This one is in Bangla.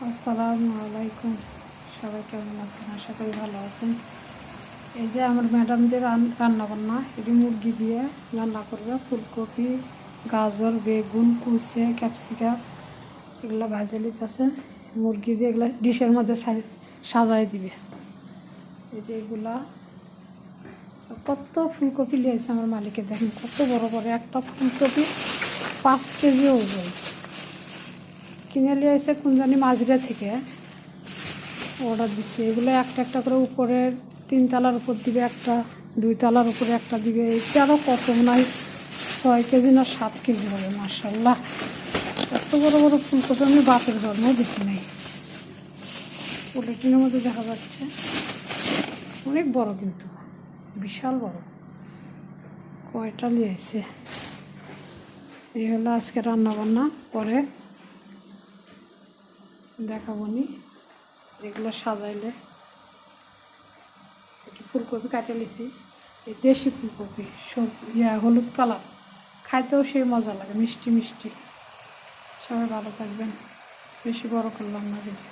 আসসালামু আলাইকুম। সবাই কেমন আছেন? আশা করি ভালো আছেন। এই যে আমার ম্যাডামদের রান্না বান্না, এটি মুরগি দিয়ে রান্না করবে। ফুলকপি, গাজর, বেগুন, কুচে, ক্যাপসিকাম এগুলো ভাজে লিতেছে। মুরগি দিয়ে এগুলো ডিশের মধ্যে সাজাই দিবে। এই যে এগুলা কত ফুলকপি লিয়েছে আমার মালিকে, দেখেন কত বড় বড় একটা ফুলকপি 5 কেজি ওজন। কিনে লিয়েছে কোন জানি মাঝরা থেকে, অর্ডার দিচ্ছে। এগুলো একটা একটা করে উপরে 3 তলার উপর দিবে একটা, 2 তলার উপরে একটা দিবে। এটারও কত মনে হয় 6 কেজি না 7 কেজি হবে। মাশাআল্লাহ, এত বড় বড় ফুলকপি আমি বাপের জন্ম দেখি নাই। পলিথিনের মধ্যে দেখা যাচ্ছে, অনেক বড়, কিন্তু বিশাল বড়। কয়টা নিয়েছে। এই হলো আজকে রান্না বান্না, পরে দেখাবো নি। এগুলো সাজাইলে একটু ফুলকপি কাটে নিছি, এই দেশি ফুলকপি, সব হলুদ কালার, খাইতেও সেই মজা লাগে, মিষ্টি মিষ্টি। সবাই ভালো থাকবেন। বেশি বড় করলাম না ভিডিও।